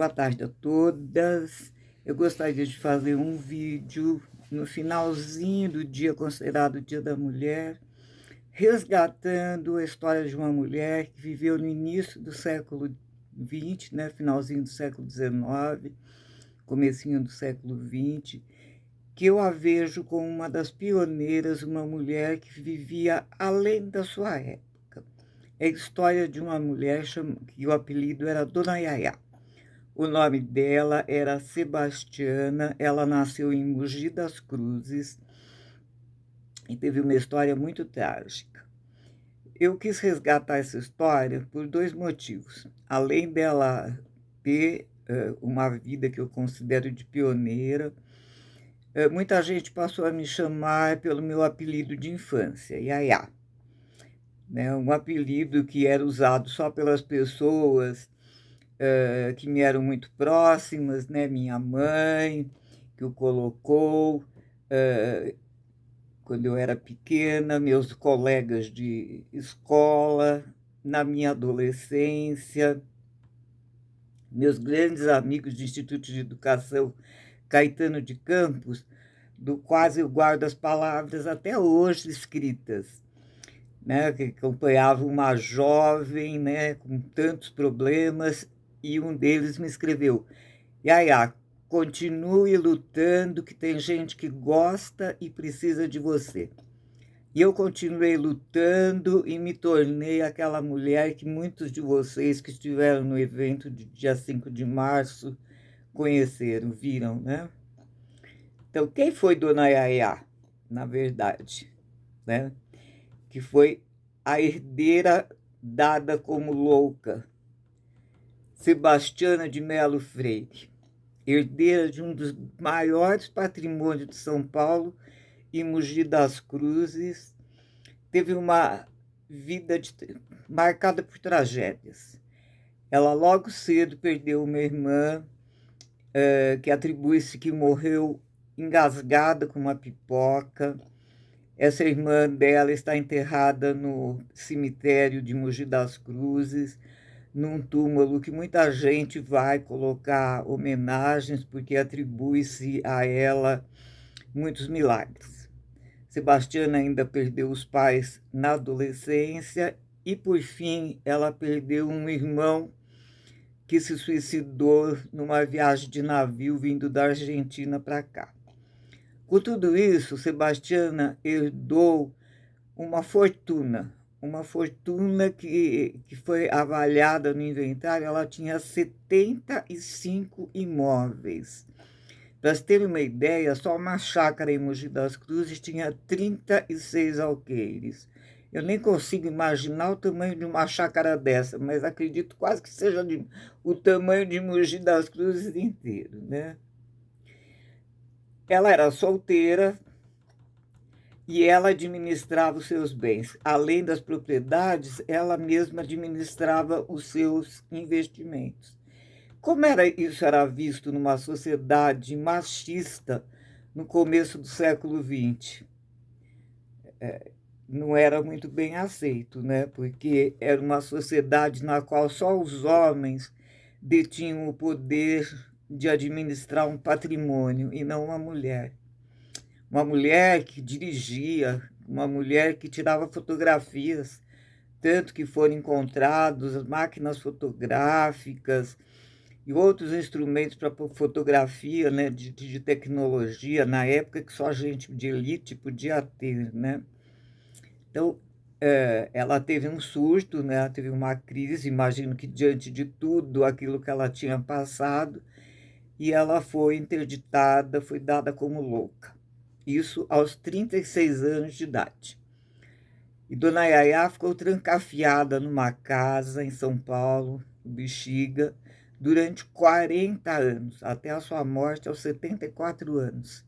Boa tarde a todas. Eu gostaria de fazer um vídeo no finalzinho do dia considerado o Dia da Mulher, resgatando a história de uma mulher que viveu no início do século XX, né, finalzinho do século XIX, comecinho do século XX, que eu a vejo como uma das pioneiras, uma mulher que vivia além da sua época. É a história de uma mulher que o apelido era Dona Yaya. O nome dela era Sebastiana, ela nasceu em Mogi das Cruzes e teve uma história muito trágica. Eu quis resgatar essa história por dois motivos. Além dela ter uma vida que eu considero de pioneira, muita gente passou a me chamar pelo meu apelido de infância, Yaya. Né? Um apelido que era usado só pelas pessoas que me eram muito próximas, né? Minha mãe, que o colocou quando eu era pequena, meus colegas de escola, na minha adolescência, meus grandes amigos do Instituto de Educação Caetano de Campos, do quais eu guardo as palavras até hoje escritas, né, que acompanhava uma jovem, né, com tantos problemas, e um deles me escreveu: Yaya, continue lutando, que tem gente que gosta e precisa de você. E eu continuei lutando e me tornei aquela mulher que muitos de vocês que estiveram no evento de dia 5 de março conheceram, viram, né? Então, quem foi Dona Yaya, na verdade, né? Que foi a herdeira dada como louca, Sebastiana de Melo Freire, herdeira de um dos maiores patrimônios de São Paulo e Mogi das Cruzes, teve uma vida marcada por tragédias. Ela logo cedo perdeu uma irmã que atribui-se que morreu engasgada com uma pipoca. Essa irmã dela está enterrada no cemitério de Mogi das Cruzes, num túmulo que muita gente vai colocar homenagens, porque atribui-se a ela muitos milagres. Sebastiana ainda perdeu os pais na adolescência e, por fim, ela perdeu um irmão que se suicidou numa viagem de navio vindo da Argentina para cá. Com tudo isso, Sebastiana herdou uma fortuna que foi avaliada no inventário. Ela tinha 75 imóveis. Para vocês terem uma ideia, só uma chácara em Mogi das Cruzes tinha 36 alqueires. Eu nem consigo imaginar o tamanho de uma chácara dessa, mas acredito quase que seja o tamanho de Mogi das Cruzes inteiro, né? Ela era solteira e ela administrava os seus bens. Além das propriedades, ela mesma administrava os seus investimentos. Como isso era visto numa sociedade machista no começo do século XX? Não era muito bem aceito, né? Porque era uma sociedade na qual só os homens detinham o poder de administrar um patrimônio e não uma mulher. Uma mulher que dirigia, uma mulher que tirava fotografias, tanto que foram encontrados máquinas fotográficas e outros instrumentos para fotografia, né, de tecnologia, na época que só gente de elite podia ter, né? Então, ela teve um surto, né? Ela teve uma crise, imagino que diante de tudo aquilo que ela tinha passado, e ela foi interditada, foi dada como louca. Isso aos 36 anos de idade. E Dona Yaya ficou trancafiada numa casa em São Paulo, no Bexiga, durante 40 anos, até a sua morte aos 74 anos.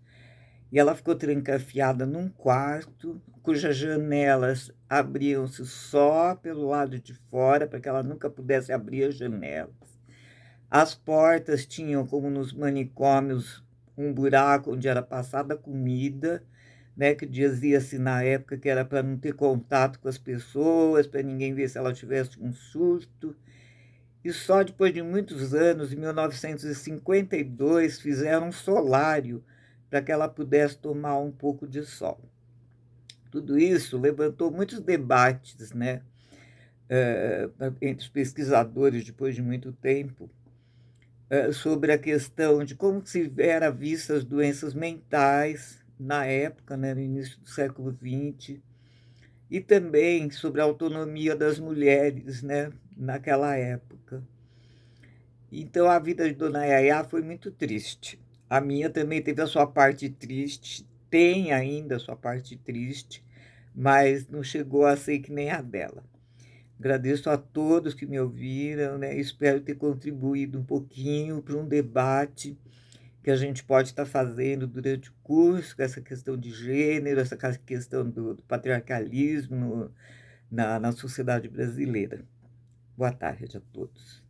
E ela ficou trancafiada num quarto, cujas janelas abriam-se só pelo lado de fora, para que ela nunca pudesse abrir as janelas. As portas tinham, como nos manicômios, um buraco onde era passada comida, né, que dizia-se na época que era para não ter contato com as pessoas, para ninguém ver se ela tivesse um surto. e só depois de muitos anos, em 1952, fizeram um solário para que ela pudesse tomar um pouco de sol. Tudo isso levantou muitos debates, né, entre os pesquisadores, depois de muito tempo, sobre a questão de como se era vista as doenças mentais na época, né, no início do século XX, e também sobre a autonomia das mulheres, né, naquela época. Então a vida de Dona Yaya foi muito triste. A minha também teve a sua parte triste, tem ainda a sua parte triste, mas não chegou a ser que nem a dela. Agradeço a todos que me ouviram, né? Espero ter contribuído um pouquinho para um debate que a gente pode estar fazendo durante o curso, com essa questão de gênero, essa questão do patriarcalismo na sociedade brasileira. Boa tarde a todos.